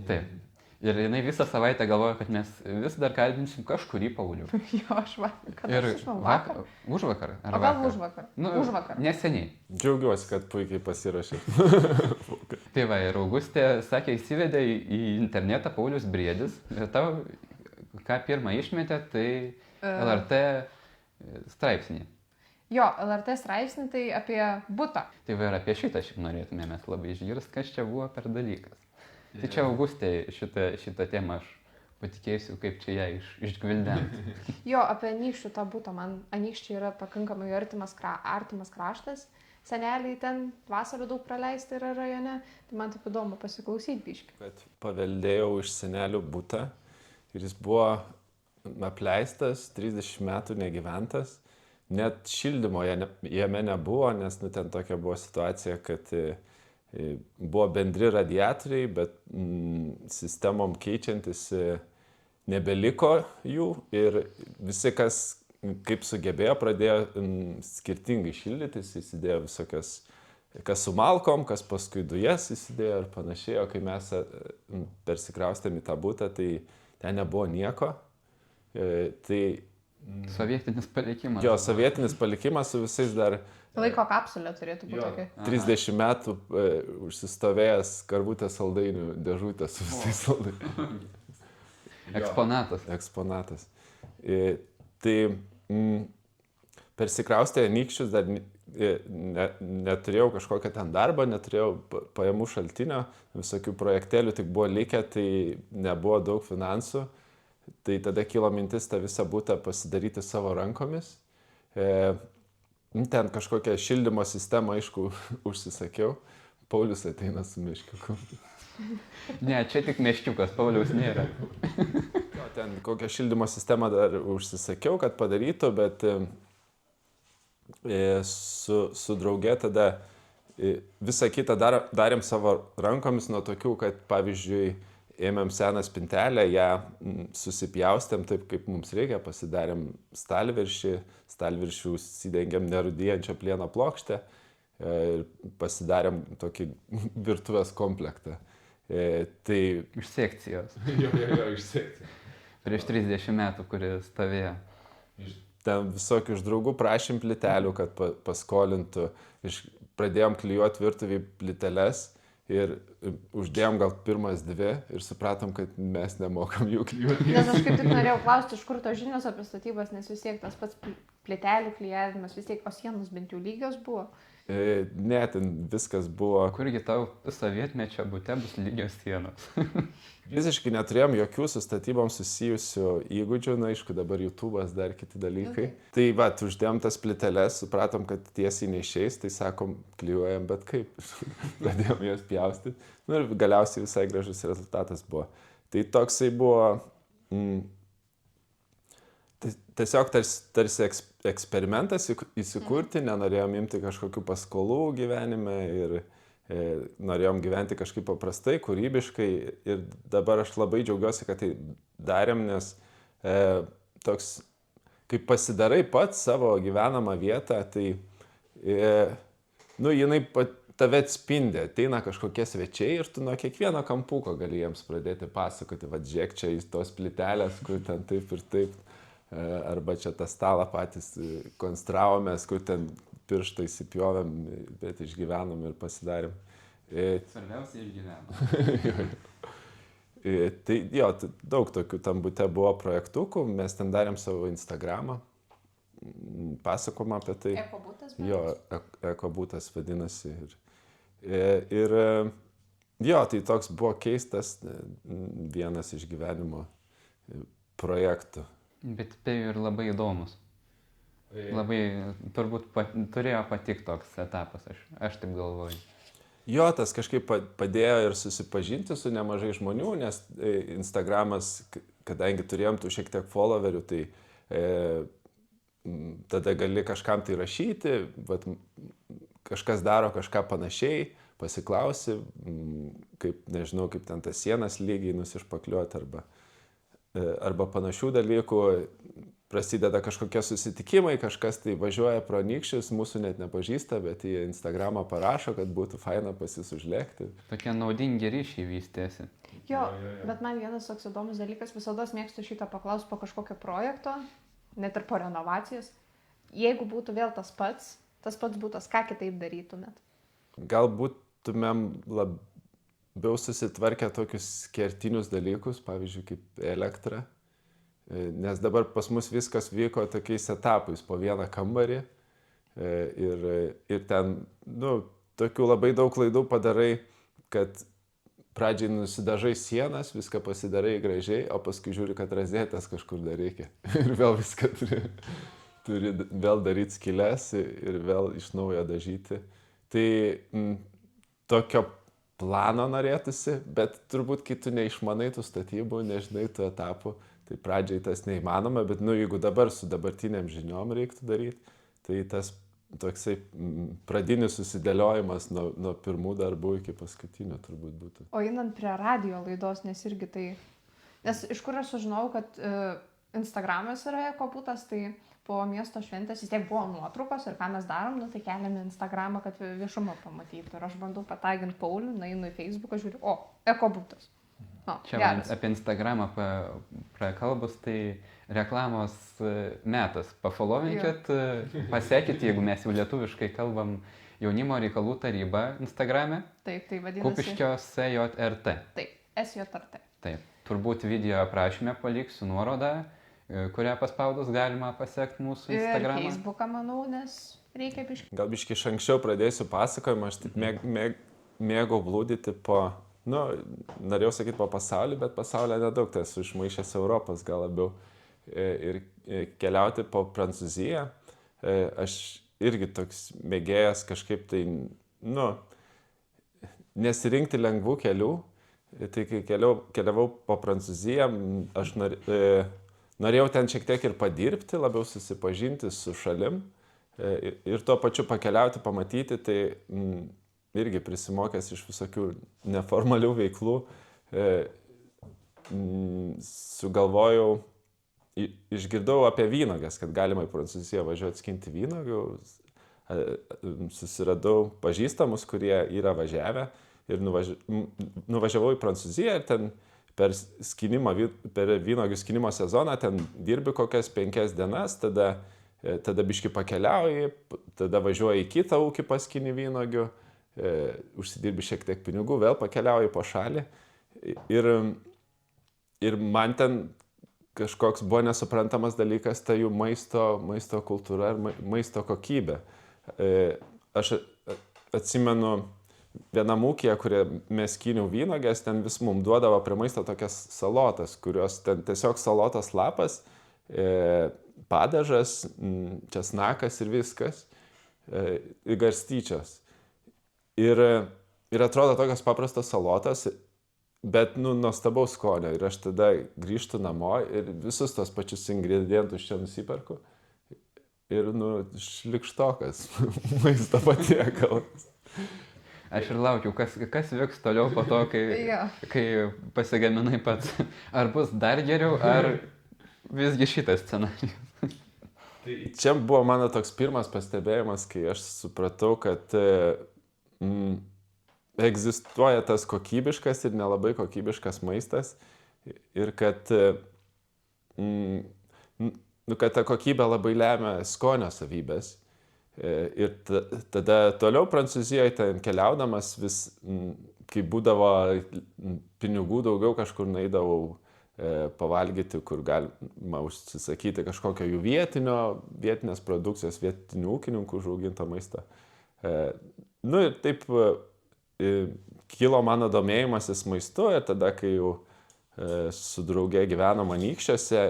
Taip. Ir jinai visą savaitę galvoja, kad mes vis dar kalbinsim kažkurį Paulių. Jo, aš vakar. Kada Ir aš žinau, vakar? Užvakar. O gal užvakar? Užvakar. Neseniai. Džiaugiuosi, kad puikiai pasirašė. Tai va, ir Augustė sakė, įsivedė į internetą Paulius Briedis. Ir tau, ką pirmą išmetė, tai LRT straipsnį. Jo, LRT straipsnį tai apie butą. Tai va, ir apie šitą šiaip norėtume mes labai išgirsti, kas čia buvo per dalykas. Tai čia Augustė šitą temą aš patikėsiu, kaip čia ją išgvildent. Jo, apie Anykščių tą butą. Man Anykščiai yra pakankamai artimas kraštas. Seneliai ten vasarą daug praleisti yra rajone. Tai man taip įdomu pasiklausyti biškį. Kad paveldėjau iš senelių butą ir jis buvo apleistas, 30 metų negyventas. Net šildymo jame nebuvo, nes ten tokia buvo situacija, kad buvo bendri radiatoriai, bet sistemom keičiantis nebeliko jų ir visi, kas kaip sugebėjo, pradėjo skirtingai šildytis, įsidėjo visokias, kas su malkom, kas paskui dujas įsidėjo ir panašiai, o kai mes persikraustėm į tą butą, tai ten nebuvo nieko. Sovietinis palikimas. Jo, sovietinis palikimas su visais dar... Laiko kapsulė turėtų būti tokia. 30 metų užsistovėjęs karvutės saldainių dėžutė su visais saldainiais. Eksponatas. Tai persikraustė Anykščius, dar neturėjau kažkokią ten darbą, neturėjau pajamų šaltinio, visokių projektėlių tik buvo likę, tai nebuvo daug finansų. Tai tada kilo mintis tą visą butą pasidaryti savo rankomis. Ten kažkokią šildymo sistemą, aišku, užsisakiau. Paulius ateina su meškiuku. Ne, čia tik meškiukas, Pauliaus nėra. Ten kokią šildymo sistemą dar užsisakiau, kad padarytų, bet su drauge tada visą kitą darėm savo rankomis nuo tokių, kad pavyzdžiui, ėmėm seną spintelę, ją susipjaustėm taip, kaip mums reikia, pasidarėm stalviršį užsidengėm nerūdijančio plieno plokštę ir pasidarėm tokį virtuvės komplektą. Tai... Iš sekcijos. Jo, iš sekcijos. Prieš 30 metų, kuris stovėjo. Ten visokių iš draugų prašym plytelių, kad paskolintų. Pradėjom klijuoti virtuvį plyteles. Ir uždėjom gal pirmas 2 ir supratom, kad mes nemokam jų klijuoti. Nes aš kaip tik norėjau klausti, iš kur tos žinios apie statybas, nes vis tiek tas pats plytelių klijavimas, vis tiek, o sienos bent jau lygios buvo. Ne, ten viskas buvo... Kurgi tau sovietmečio bute bus lygios sienos? Visiškai neturėjom jokių su statybom susijusių įgūdžių, na aišku, dabar YouTube'as dar kiti dalykai. Okay. Tai va, uždėjom tas plyteles, supratom, kad tiesiai neišeis, tai sakom, klijuojam, bet kaip. Pradėjom jas pjaustyti. Ir galiausiai visai gražus rezultatas buvo. Tai toksai buvo tiesiog tarsi eksperimentas įsikurti, nenorėjom imti kažkokių paskolų gyvenime ir norėjom gyventi kažkaip paprastai, kūrybiškai ir dabar aš labai džiaugiuosi, kad tai darėm, nes toks, kai pasidarai pats savo gyvenamą vietą, tai jinai tave atspindi, ateina kažkokie svečiai ir tu nuo kiekvieno kampuko gali jiems pradėti pasakoti, va žiūrėk čia į tos plytelės, kur ten taip ir taip, arba čia tą stalą patys konstravomės, kur ten pirštą įsipjovėm, bet išgyvenom ir pasidarėm. Svarbiausia išgyvenom. Tai jo, daug tokių tam bute buvo projektukų, mes ten darėm savo Instagramą, pasakom apie tai. Ekobutas? Jo, ekobutas vadinasi. Ir jo, tai toks buvo keistas vienas iš gyvenimo projektų. Bet spėju ir labai įdomus. Labai turbūt turėjo patikti toks etapas, aš taip galvoju. Jo, tas kažkaip padėjo ir susipažinti su nemažai žmonių, nes Instagramas, kadangi turėjom tų šiek tiek followerių, tai tada gali kažkam tai rašyti, vat, kažkas daro kažką panašiai, pasiklausi, kaip, nežinau, kaip ten tas sienas lygiai nusišpakliuoti arba panašių dalykų. Prasideda kažkokie susitikimai, kažkas tai važiuoja pro anykščius, mūsų net nepažįsta, bet į Instagramą parašo, kad būtų faina pas jus užlėkti. Tokie naudingi ryšiai vystėsi. Jo, bet man vienas toks įdomus dalykas, visada mėgstu šitą paklausti po kažkokio projekto, net ir po renovacijas. Jeigu būtų vėl tas pats būtas, ką kitaip darytumėt? Galbūt tumėm labiau susitvarkę tokius kertinius dalykus, pavyzdžiui, kaip elektra. Nes dabar pas mus viskas vyko tokiais etapais, po vieną kambarį ir ten, tokių labai daug klaidų padarai, kad pradžiai nusidažai sienas, viską pasidarai gražiai, o paskui žiūri, kad razetės kažkur dar reikia. Ir vėl viską turi vėl daryti skylės ir vėl iš naujo dažyti. Tai tokio plano norėtųsi, bet turbūt kai tu neišmanai tų statybų, nežinai tų etapų, tai pradžiai tas neįmanoma, bet jeigu dabar su dabartiniam žiniom reiktų daryti, tai tas toksai pradinis susidėliojimas nuo pirmų darbų iki paskutinių turbūt būtų. O einant prie radio laidos, nes iš kur aš sužinau, kad Instagramas yra ekobutas, tai po miesto šventės vis tiek buvo nuotraukos ir ką mes darom, tai keliame Instagramą, kad viešumą pamatytų. Ir aš bandau pataginti Paulių, einu į Facebooką, žiūriu, ekobutas. Čia apie Instagramą prakalbus, tai reklamos metas. Pafollowinkit, pasekit, jeigu mes jau lietuviškai kalbam, Jaunimo reikalų taryba Instagrame. Taip, tai vadinasi. Kupiškio SJRT. Taip, SJRT. Taip, turbūt video aprašyme paliksiu nuorodą, kurią paspaudus galima pasiekti mūsų Instagramą. Ir Facebooką, manau, nes reikia biškai. Gal biškai iš anksčiau pradėsiu pasakojimą, aš taip mėgau blūdyti norėjau sakyti po pasaulį, bet pasaulio nedaug, tai esu išmaišęs Europos gal labiau ir keliauti po Prancūziją. Aš irgi toks mėgėjas kažkaip tai, nesirinkti lengvų kelių. Tai kai keliavau po Prancūziją, aš norėjau ten šiek tiek ir padirbti, labiau susipažinti su šalim ir tuo pačiu pakeliauti, pamatyti, tai irgi prisimokęs iš visokių neformalių veiklų, sugalvojau, išgirdau apie vynuoges, kad galima į Prancūziją važiuoti skinti vynuogių, susiradau pažįstamus, kurie yra važiavę ir nuvažiavau į Prancūziją ir ten per vynuogių skinimo sezoną ten dirbi kokias 5 dienas, tada biški pakeliauji, tada važiuoji į kitą ūkį paskini vynuogių, užsidirbi šiek tiek pinigų, vėl pakeliauji po šalį ir man ten kažkoks buvo nesuprantamas dalykas, tai jų maisto kultūra ir maisto kokybė. Aš atsimenu vienam ūkyje, kurie mes skyniau vynuogės, ten vis mums duodavo prie maisto tokias salotas, kurios ten tiesiog salotas lapas, padažas, česnakas ir viskas, garstyčios. Ir atrodo tokios paprastos salotos, bet, nuostabaus skonio. Ir aš tada grįžtu namo ir visus tos pačius ingredientus čia nusiperku. Ir, šlikštokas maisto patiekalas. Aš ir laukiu, kas vyks toliau po to, kai pasigaminai pats. Ar bus dar geriau, ar visgi šitas scenarijus? Čia buvo mano toks pirmas pastebėjimas, kai aš supratau, kad egzistuoja tas kokybiškas ir nelabai kokybiškas maistas ir kad ta kokybė labai lemia skonio savybės. Ir tada toliau Prancūzijoje ten keliaudamas vis kai būdavo pinigų daugiau, kažkur naidavau pavalgyti, kur galima užsisakyti kažkokio jų vietinės produkcijos, vietinių ūkininkų užaugintą maistą. Nu ir taip kilo mano domėjimasis maistu ir tada, kai jau su drauge gyvenom Anykščiuose,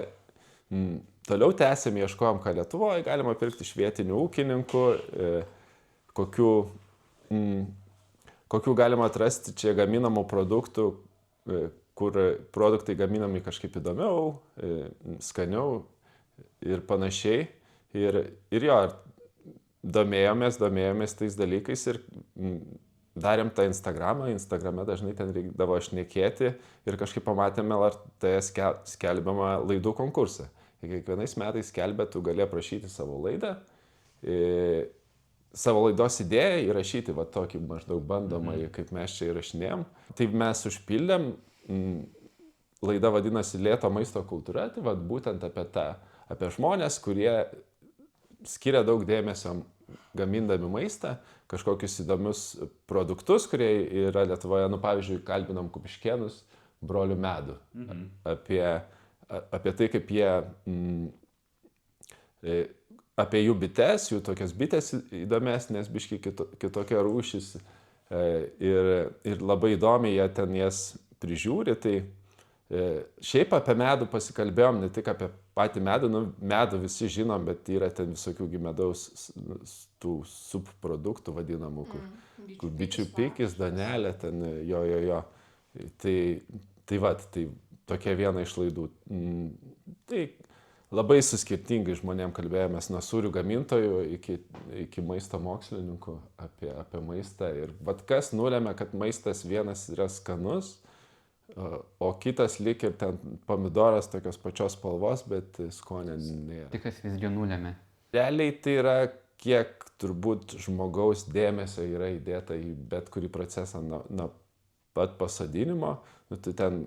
toliau tęsėm, ieškojom, ką Lietuvoje galima pirkti iš vietinių ūkininkų, kokių galima atrasti čia gaminamų produktų, kur produktai gaminami kažkaip įdomiau, skaniau ir panašiai. Ir jo, domėjomės tais dalykais ir darėm tą Instagrame dažnai ten reikdavo šnekėti ir kažkaip pamatėme LRT skelbiamą laidų konkursą. Ir kiekvienais metais skelbia, tu gali aprašyti savo laidą, savo laidos idėją įrašyti, va tokį maždaug bandomąjį, kaip mes čia įrašinėjom. Tai mes užpildėm, laida vadinasi Lėto maisto kultūra, tai va būtent apie žmonės, kurie skiria daug dėmesio gamindami maistą, kažkokius įdomius produktus, kurie yra Lietuvoje, nu pavyzdžiui, kalbinom Kupiškėnus, brolių medų, apie tai, kaip jie, apie jų bites, jų tokias bites įdomesnės, biškai kitokia rūšis ir labai įdomiai jie ten jas prižiūri. Tai šiaip apie medų pasikalbėjom, ne tik apie patį medų, nu medų visi žinom, bet yra ten visokių medaus tų subproduktų vadinamų, kur bičių pikis, danelė, ten jo. Tai tokia viena iš laidų. Tai labai su skirtingai žmonėm kalbėjomės, nuo sūrių gamintojų iki maisto mokslininkų apie maistą. Ir kas nulėmė, kad maistas vienas yra skanus, o kitas lyg ir ten pomidoras tokios pačios spalvos, bet skonio nėra. Tai kas visgi nulėmė? Realiai tai yra, kiek turbūt žmogaus dėmesio yra įdėta į bet kurį procesą nuo pat pasodinimo. Nu, tu ten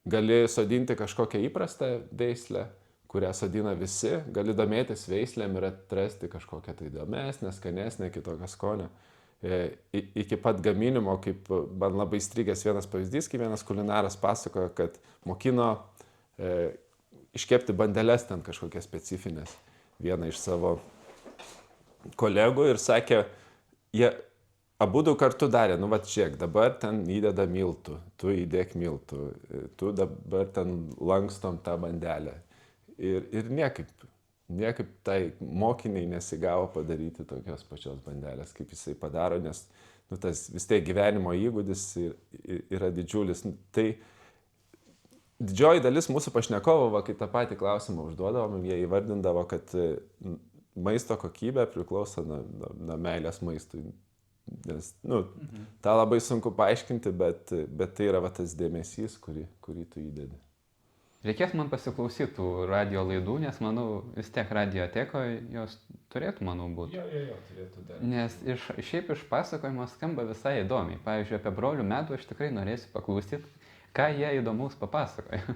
gali sodinti kažkokią įprastą veislę, kurią sodina visi, gali domėtis veislėm ir atrasti kažkokią tai įdomesnę, skanesnę, kitokią skonio. Iki pat gaminimo, kaip man labai strigęs vienas pavyzdys, kai vienas kulinaras pasakojo, kad mokino iškepti bandeles ten kažkokias specifinės vieną iš savo kolegų ir sakė, jie abudu kartu darė, nu va žiūrėk, dabar ten įdeda miltų, tu įdėk miltų, tu dabar ten lankstom tą bandelę. Ir niekaip tai mokiniai nesigavo padaryti tokios pačios bandelės, kaip jisai padaro, nes nu, tas vis tiek gyvenimo įgūdis yra didžiulis. Tai didžioji dalis mūsų pašnekovo, kai tą patį klausimą užduodavom, jie įvardindavo, kad maisto kokybė priklauso nuo meilės maistui. Nes, tą labai sunku paaiškinti, bet tai yra tas dėmesys, kurį tu įdedi. Reikės man pasiklausyti tų radio laidų, nes manau, vis tiek radiotekoje jos turėtų, manau, būti. Jo, turėtų dar. Nes šiaip iš pasakojimo skamba visai įdomiai. Pavyzdžiui, apie brolių medų aš tikrai norėsiu paklausyti, ką jie įdomaus papasakoja.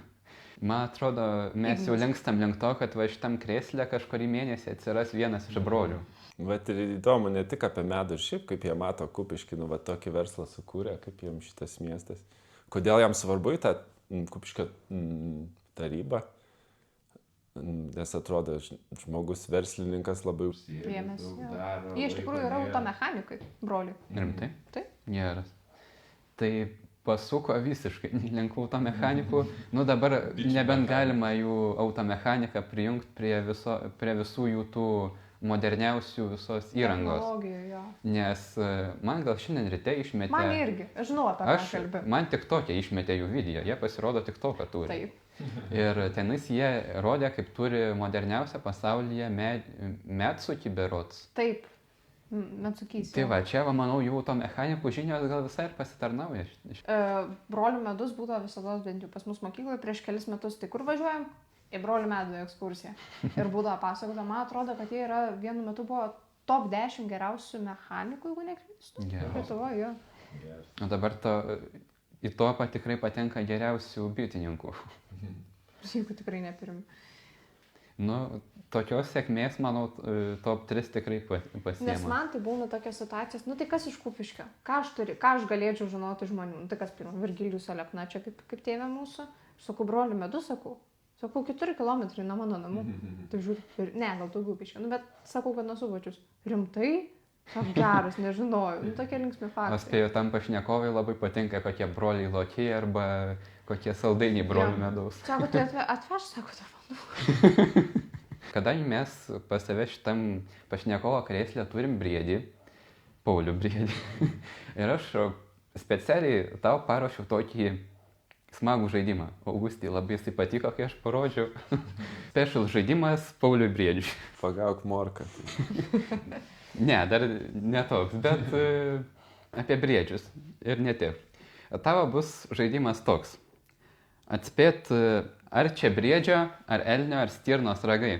Man atrodo, mes jau lenkstam link to, kad va šitam krėslė kažkurį mėnesį atsiras vienas iš brolių. Bet ir įdomu ne tik apie medų, ir šiaip kaip jie mato Kupiškį, nu va tokį verslą sukūrė, kaip jiems šitas miestas. Kodėl jam svarbu į tą Kupiškio tarybą, nes atrodo, žmogus verslininkas labai užsiėmęs. Jie iš tikrųjų yra automechanikai, broliai. Rimtai? Taip. Geras. Tai pasuko visiškai link automechanikų. Nu dabar nebent galima jų automechaniką prijungti prie visų jų tų moderniausių visos įrangos. Technologijų, jo. Nes man gal šiandien ryte išmetė... Man irgi, aš žinau apie ką kalbė. Man tik tokia išmetė jų video, jie pasirodo tik to, ką turi. Taip. Ir tenais jie rodė, kaip turi moderniausią pasaulyje Metsukį berods. Taip, Metsukys. Tai va, čia, manau, jų automechanikų žinios gal visai ir pasitarnauja. Brolių medus būdavo visada bent jau pas mus mokykloje prieš kelis metus. Tai kur važiuojam? Į brolių medų ekskursiją. Ir būdavo pasakota, man atrodo, kad jie yra vienu metu buvo top 10 geriausių mechanikų, jeigu neklystu. Lietuvoje, jo. O dabar į topą tikrai patenka geriausių bitininkų. Jeigu tikrai nepirim. Nu, tokios sėkmės, manau, top 3 tikrai Nes pasiema. man tai būna tokios situacijos, nu tai kas iš Kupiškio, ką aš galėčiau žinoti žmonių, nu tai kas pirma, Virgilijus Alekna, čia kaip tėvė mūsų, sakau, broliu medu, sakau 4 kilometrai nuo mano namų, tai žiūri, ne, gal daugiau biškai, nu bet sakau, kad nesuvačius, rimtai, sako, geras, nežinojau, nu tokie linksmi O faktai. spėjau, tam pašnekovai labai patinka kokie broliai lokiai arba kokie saldainiai brolių Jo. medaus. Sako, tai atveš, sako, tavo. Kadangi mes pas save šitam pašnekovo krėslė turim Briedį, Paulių Briedį, ir aš specialiai tau paruošiau tokį smagų žaidimą. Augustį labai jisai patiko, kai aš parodžiau. Special žaidimas Pauliui Briedžiui. Pagauk morką. Ne, dar ne toks, bet apie briedžius ir ne tik. Tavo bus žaidimas toks. Atspėt, ar čia briedžio, ar elnio, ar stirnos ragai.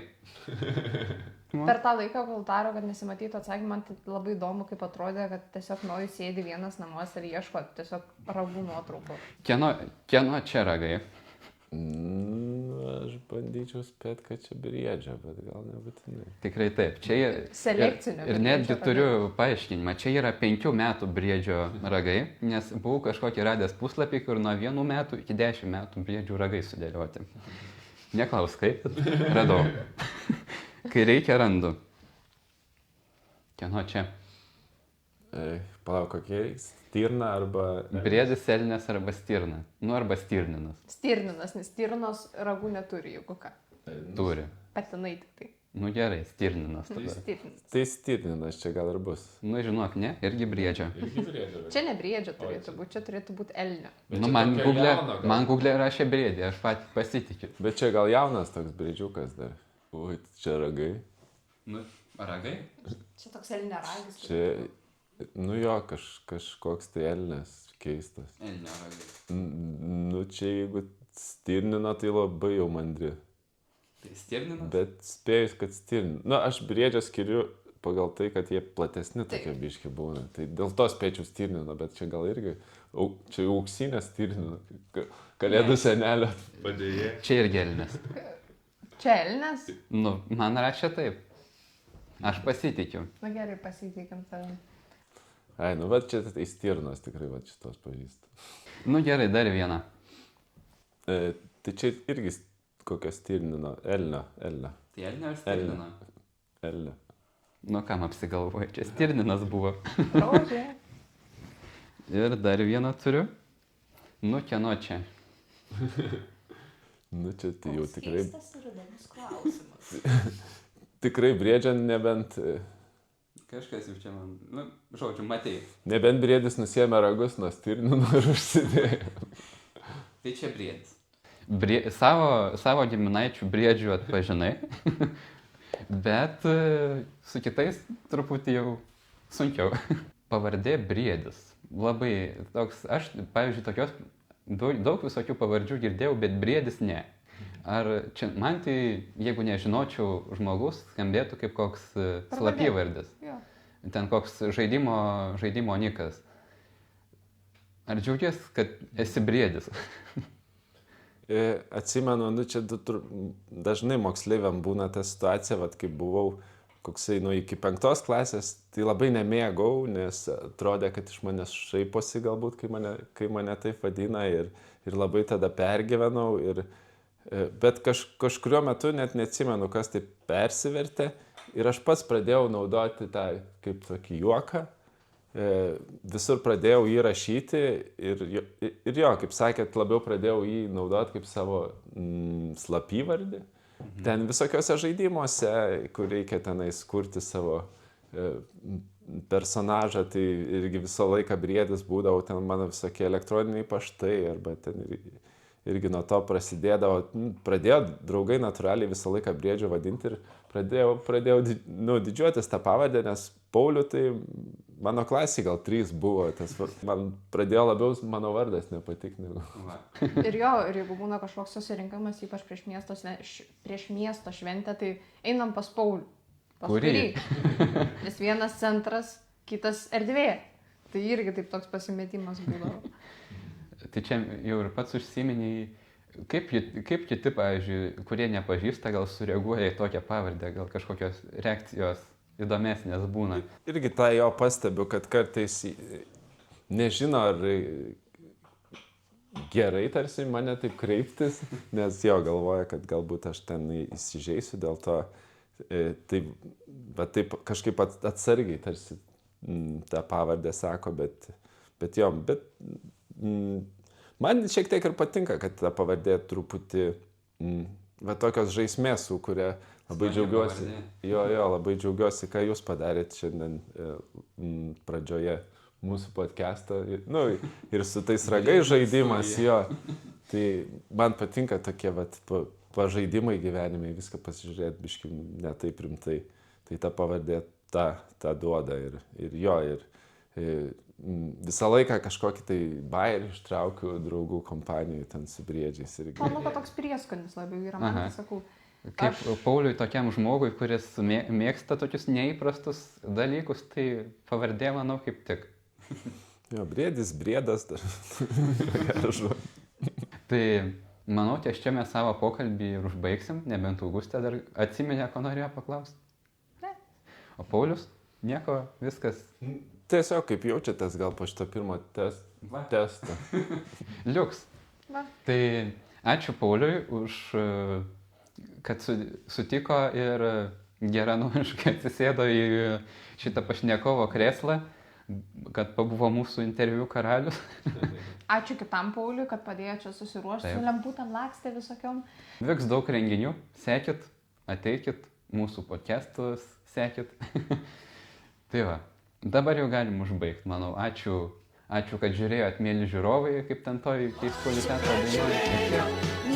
Per tą laiką, kol daro, kad nesimatytų atsakymą, man tai labai įdomu, kaip atrodė, kad tiesiog nori sėdi vienas namuose ir ieško tiesiog ragų nuotraukų. Kieno čia ragai? Aš bandyčiau spėt, kad čia briedžia, bet gal nebūtinai. Tikrai taip. Čia Selekcinio ir netgi briedžio turiu paaiškinimą. Čia yra 5 metų briedžio ragai, nes buvau kažkokį radęs puslapį, kur nuo 1 metų iki 10 metų briedžių ragai sudėlioti. Neklaus kaip, radau. Kai reikia, randu. Kieno čia? Palauk, kokie reiks? Stirna arba... Briedis, elnias arba stirna. Nu, arba stirninas. Stirninas, nes stirnos ragų neturi, jeigu ką. Turi. Patinai tik tai. Nu gerai, stirninas tada. Stirninas. Tai stirninas čia gal ir bus. Nu, žinok, ne, irgi briedžio. Čia ne briedžio turėtų būti, čia turėtų būti elnio. Nu, man Google rašė briedį, aš pat pasitikiu. Bet čia gal jaunas toks briedžiukas dar. Ui, čia ragai. Nu, ragai? Čia toks elnio ragis. Čia, nu jo, kažkoks tai elnes keistas. Elnio ragai. Nu čia jeigu stirnina, tai labai jau mandri. Tai stirninas? Bet spėjus, kad stirnina. Nu, aš briedžio skiriu pagal tai, kad jie platesni tokie biški būna. Tai dėl to spėčiau stirnina, bet čia gal irgi, čia auksinė stirnina. Kalėdų senelio padėjė. Čia ir gelnės. Čia elnės? Nu, man rašė taip. Aš pasitikiu. Na gerai, pasitikim tavim. Ai, nu, bet čia tai stirnos tikrai, va šitos pažįstu. Nu gerai, dar vieną. Tai čia irgi kokia stirnino, elnio. Tai elnio ar stirnino? Elnio. Nu kam apsigalvoju, čia stirninas buvo. Rožė. Ir dar vieną turiu. Nu, kieno čia? Nu, čia tai jau tikrai... Keistas ir įdomus klausimas. Tikrai briedžia, nebent... Kažkas jau čia man, nu, žodžiu, matei. Nebent briedis nusiėmė ragus nuo stirnino ir užsidėjo. Tai čia briedis. Savo giminaičių briedžių atpažinai, bet su kitais truputį jau sunkiau. Pavardė Briedis. Labai toks, aš, pavyzdžiui, tokios daug visokių pavardžių girdėjau, bet Briedis ne. Ar čia, man tai, jeigu nežinočiau žmogus, skambėtų kaip koks slapyvardis. Jo. Ten koks žaidimo nikas. Ar džiaugies, kad esi Briedis? Atsimenu, nu čia dažnai moksleiviam būna ta situacija, vat kai buvau koksai, nu iki 5 klasės, tai labai nemėgau, nes atrodė, kad iš manęs šaiposi galbūt, kai mane taip vadina ir labai tada pergyvenau. Bet kažkuriuo metu net neatsimenu, kas taip persivertė ir aš pats pradėjau naudoti tą kaip tokį juoką. Visur pradėjau jį rašyti ir jo, kaip sakėt, labiau pradėjau jį naudoti kaip savo slapyvardį. Ten visokiose žaidimuose, kur reikia tenais kurti savo personažą, tai irgi visą laiką Briedis būdavo, ten mano visokie elektroniniai paštai arba ten irgi nuo to prasidėdavo. Pradėjo draugai natūraliai visą laiką Briedžiu vadinti ir pradėjau didžiuotis tą pavadę, nes Paulių tai mano klasėje gal 3 buvo, man pradėjo labiau mano vardas nepatikti. Ir jeigu būna kažkoks susirinkimas, ypač prieš miesto šventę, tai einam pas Paulių. Kurį? Nes vienas centras, kitas erdvė. Tai irgi taip toks pasimetimas būdavo. Tai čia jau ir pats užsiminiai, Kaip kiti, pavyzdžiui, kurie nepažįsta, gal sureaguoja į tokią pavardę, gal kažkokios reakcijos įdomesnės būna. Irgi tą jo pastebiu, kad kartais nežino, ar gerai tarsi mane taip kreiptis, nes jo galvoja, kad galbūt aš ten įsižeisiu dėl to. Bet taip kažkaip atsargiai tarsi tą pavardę sako, bet man šiek tiek ir patinka, kad ta pavardė truputį tokios žaismės sukuria. Labai džiaugiuosi. Jo, labai džiaugiuosi, ką jūs padarėt šiandien pradžioje mūsų podcast'o. Ir su tais ragais žaidimas, jo. Tai man patinka tokie pažaidimai gyvenime, viską pasižiūrėti biškai ne taip rimtai. Tai ta pavardė tą duoda. Ir visą laiką kažkokį tai bairį ištraukiu draugų kompanijai ten su briedžiais. Manau, kad toks prieskonis labiau yra, man sakau. Kaip Pauliui, tokiam žmogui, kuris mėgsta tokius neįprastus dalykus, tai pavardė, manau, kaip tik. Jo, briedis, briedas dar. Tai manau, ties čia mes savo pokalbį ir užbaigsim, nebent Augustė dar atsiminė, ko norėjo paklausti. Ne. O Paulius? Nieko, viskas. Tiesiog kaip jaučiatės gal po šito pirmo testo. Liuks. Va. Tai ačiū Pauliui už, kad sutiko ir geranoriškai atsisėdo į šitą pašnekovo kreslą, kad pabuvo mūsų interviu karalius. Ačiū kitam Pauliui, kad padėjo čia susiruošti, su lemputėm lakstė visokiom. Vyks daug renginių, sekit, ateikit, mūsų podcastus sekit. Tai va, dabar jau galim užbaigti, manau. Ačiū, kad žiūrėjot, mėly žiūrovai, kaip ten toj keistuolių teatro dainuoja.